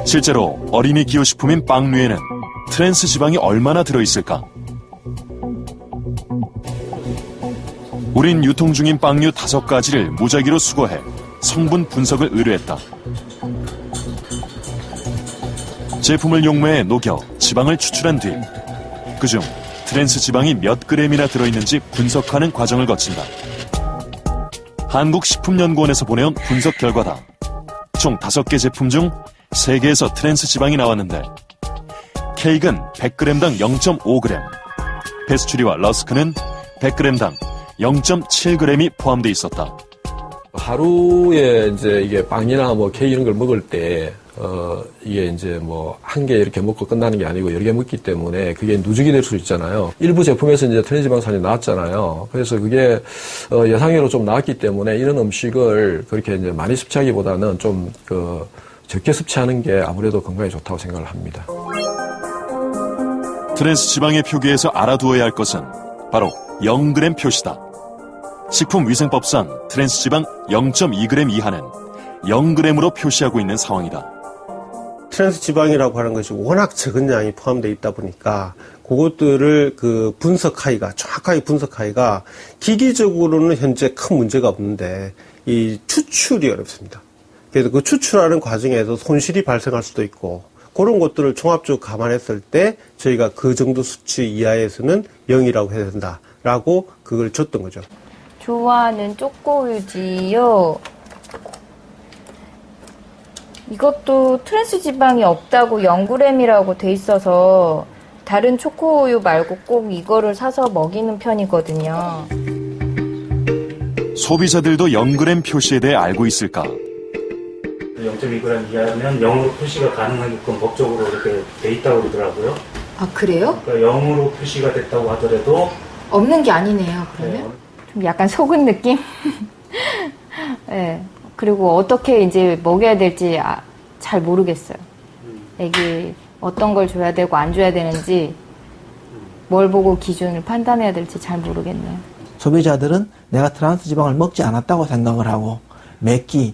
실제로 어린이 기호식품인 빵류에는 트랜스 지방이 얼마나 들어있을까? 우린 유통 중인 빵류 5가지를 무작위로 수거해 성분 분석을 의뢰했다. 제품을 용매에 녹여 지방을 추출한 뒤 그중 트랜스 지방이 몇 그램이나 들어있는지 분석하는 과정을 거친다. 한국식품연구원에서 보내온 분석 결과다. 총 5개 제품 중 3개에서 트랜스 지방이 나왔는데 케이크는 100g당 0.5g, 페스츄리와 러스크는 100g당 0.7g이 포함되어 있었다. 하루에 이제 이게 빵이나 뭐 케이크 이런 걸 먹을 때 이게 이제 뭐 한 개 이렇게 먹고 끝나는 게 아니고 여러 개 먹기 때문에 그게 누적이 될 수 있잖아요. 일부 제품에서 이제 트랜스지방산이 나왔잖아요. 그래서 그게 예상외로 좀 나왔기 때문에 이런 음식을 그렇게 이제 많이 섭취하기보다는 좀 적게 섭취하는 게 아무래도 건강에 좋다고 생각을 합니다. 트랜스 지방의 표기에서 알아두어야 할 것은 바로 0g 표시다. 식품위생법상 트랜스 지방 0.2g 이하는 0g으로 표시하고 있는 상황이다. 트랜스 지방이라고 하는 것이 워낙 적은 양이 포함되어 있다 보니까 그것들을 정확하게 분석하기가 기기적으로는 현재 큰 문제가 없는데 이 추출이 어렵습니다. 그래서 그 추출하는 과정에서 손실이 발생할 수도 있고 그런 것들을 종합적으로 감안했을 때 저희가 그 정도 수치 이하에서는 0이라고 해야 된다라고 그걸 줬던 거죠. 좋아하는 초코우유지요. 이것도 트랜스 지방이 없다고 0g이라고 돼 있어서 다른 초코우유 말고 꼭 이거를 사서 먹이는 편이거든요. 소비자들도 0g 표시에 대해 알고 있을까? 0.2g 이하면 0으로 표시가 가능하게끔 법적으로 이렇게 돼 있다고 그러더라고요. 아, 그래요? 그러니까 0으로 표시가 됐다고 하더라도 없는 게 아니네요, 그러면? 네. 좀 약간 속은 느낌? 네. 그리고 어떻게 이제 먹여야 될지 잘 모르겠어요. 애기 어떤 걸 줘야 되고 안 줘야 되는지 뭘 보고 기준을 판단해야 될지 잘 모르겠네요. 소비자들은 내가 트랜스 지방을 먹지 않았다고 생각을 하고 몇 끼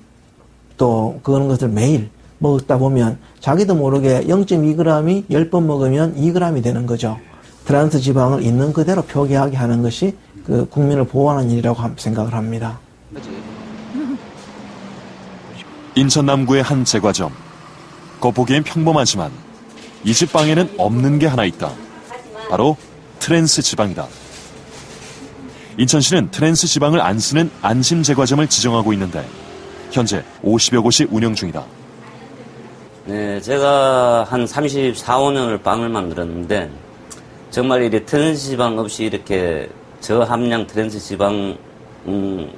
또 그런 것을 매일 먹다 보면 자기도 모르게 0.2g이 10번 먹으면 2g이 되는 거죠. 트랜스 지방을 있는 그대로 표기하게 하는 것이 그 국민을 보호하는 일이라고 생각을 합니다. 인천 남구의 한 제과점. 겉보기엔 평범하지만 이 집 빵에는 없는 게 하나 있다. 바로 트랜스 지방이다. 인천시는 트랜스 지방을 안 쓰는 안심 제과점을 지정하고 있는데 현재 50여 곳이 운영 중이다. 네, 제가 한 34~5년을 빵을 만들었는데 정말 이렇게 트랜스 지방 없이 이렇게 저함량 트랜스 지방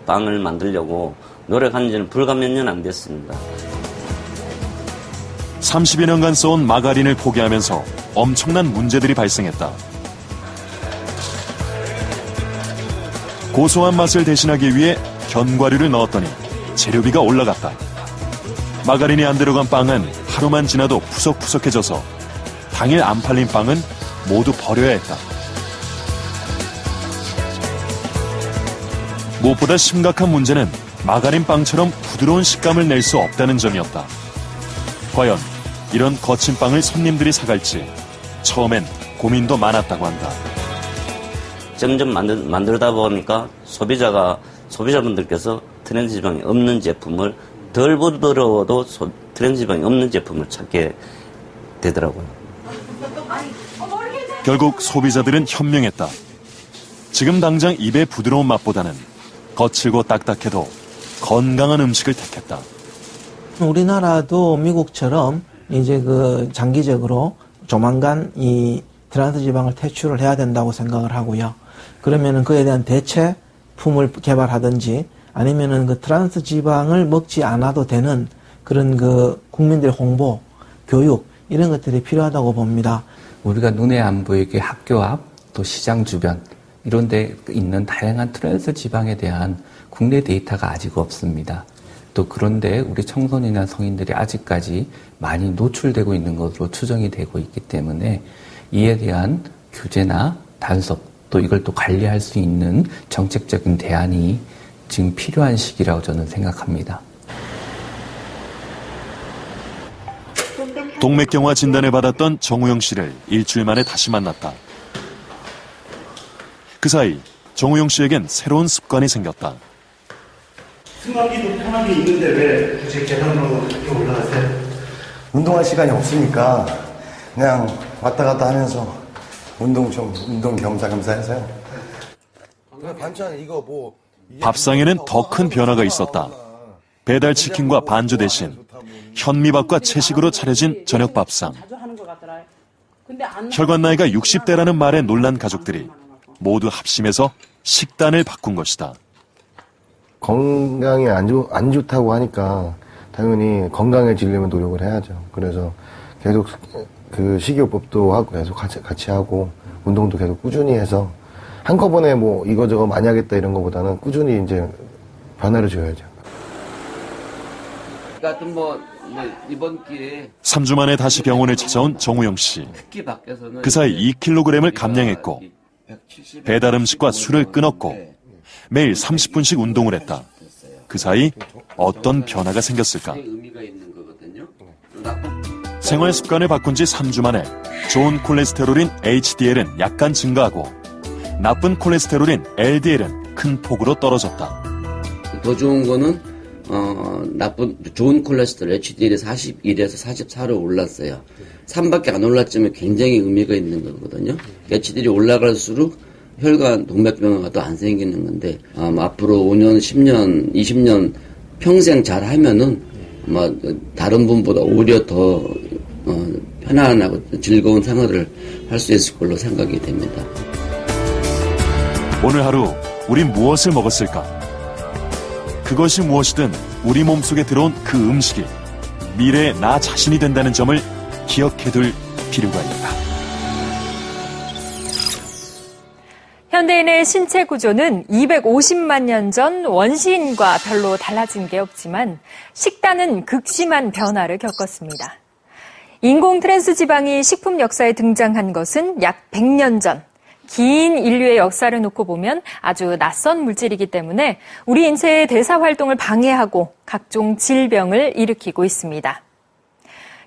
빵을 만들려고 노력한 지는 불과 몇 년 안 됐습니다. 30여 년간 써온 마가린을 포기하면서 엄청난 문제들이 발생했다. 고소한 맛을 대신하기 위해 견과류를 넣었더니 재료비가 올라갔다. 마가린이 안 들어간 빵은 하루만 지나도 푸석푸석해져서 당일 안 팔린 빵은 모두 버려야 했다. 무엇보다 심각한 문제는 마가린 빵처럼 부드러운 식감을 낼 수 없다는 점이었다. 과연 이런 거친 빵을 손님들이 사갈지 처음엔 고민도 많았다고 한다. 점점 만들다 보니까 소비자분들께서 트랜스 지방이 없는 제품을 덜 부드러워도 트랜스 지방이 없는 제품을 찾게 되더라고요. 결국 소비자들은 현명했다. 지금 당장 입의 부드러운 맛보다는 거칠고 딱딱해도 건강한 음식을 택했다. 우리나라도 미국처럼 이제 장기적으로 조만간 이 트랜스 지방을 퇴출을 해야 된다고 생각을 하고요. 그러면은 그에 대한 대체품을 개발하든지 아니면은 그 트랜스 지방을 먹지 않아도 되는 그런 국민들의 홍보, 교육 이런 것들이 필요하다고 봅니다. 우리가 눈에 안 보이게 학교 앞, 또 시장 주변 이런 데 있는 다양한 트랜스 지방에 대한 국내 데이터가 아직 없습니다. 또 그런데 우리 청소년이나 성인들이 아직까지 많이 노출되고 있는 것으로 추정이 되고 있기 때문에 이에 대한 규제나 단속 또 이걸 또 관리할 수 있는 정책적인 대안이 지금 필요한 시기라고 저는 생각합니다. 동맥경화 진단을 받았던 정우영 씨를 일주일 만에 다시 만났다. 그 사이 정우영 씨에겐 새로운 습관이 생겼다. 승강기도 편하게 있는데 왜 굳이 계단으로 이렇게 올라가세요? 운동할 시간이 없으니까 그냥 왔다 갔다 하면서 운동 겸사겸사 해서요. 반찬 이거 뭐 밥상에는 더 큰 변화가 있었다. 배달치킨과 반주 대신 현미밥과 채식으로 차려진 저녁 밥상. 혈관 나이가 60대라는 말에 놀란 가족들이 모두 합심해서 식단을 바꾼 것이다. 건강에 안 좋다고 하니까 당연히 건강해지려면 노력을 해야죠. 그래서 계속 그 식이요법도 하고 계속 같이 하고 운동도 계속 꾸준히 해서 한꺼번에 뭐 이거저거 많이 하겠다 이런 거보다는 꾸준히 이제 변화를 줘야죠. 같은 이번 기회에 3주 만에 다시 병원을 찾아온 정우영 씨. 특히 밖에서는 그 사이 2kg을 감량했고 배달 음식과 술을 끊었고 매일 30분씩 운동을 했다. 그 사이 어떤 변화가 생겼을까? 생활 습관을 바꾼 지 3주 만에 좋은 콜레스테롤인 HDL은 약간 증가하고 나쁜 콜레스테롤인 LDL은 큰 폭으로 떨어졌다. 더 좋은 거는 좋은 콜레스테롤 HDL이 41에서 44로 올랐어요. 3밖에 안 올랐지만 굉장히 의미가 있는 거거든요. HDL이 올라갈수록 혈관 동맥경화가 더 안 생기는 건데 앞으로 5년, 10년, 20년 평생 잘 하면은 다른 분보다 오히려 더 편안하고 즐거운 생활을 할 수 있을 걸로 생각이 됩니다. 오늘 하루 우린 무엇을 먹었을까? 그것이 무엇이든 우리 몸속에 들어온 그 음식이 미래의 나 자신이 된다는 점을 기억해둘 필요가 있다. 현대인의 신체 구조는 250만 년 전 원시인과 별로 달라진 게 없지만 식단은 극심한 변화를 겪었습니다. 인공 트랜스 지방이 식품 역사에 등장한 것은 약 100년 전. 긴 인류의 역사를 놓고 보면 아주 낯선 물질이기 때문에 우리 인체의 대사 활동을 방해하고 각종 질병을 일으키고 있습니다.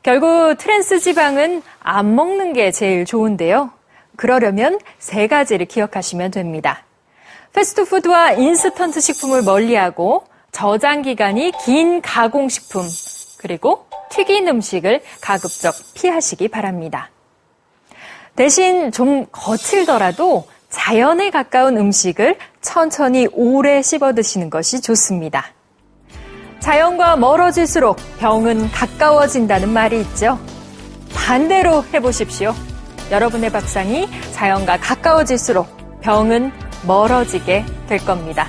결국 트랜스 지방은 안 먹는 게 제일 좋은데요. 그러려면 3가지를 기억하시면 됩니다. 패스트푸드와 인스턴트 식품을 멀리하고 저장 기간이 긴 가공식품, 그리고 튀긴 음식을 가급적 피하시기 바랍니다. 대신 좀 거칠더라도 자연에 가까운 음식을 천천히 오래 씹어 드시는 것이 좋습니다. 자연과 멀어질수록 병은 가까워진다는 말이 있죠. 반대로 해보십시오. 여러분의 밥상이 자연과 가까워질수록 병은 멀어지게 될 겁니다.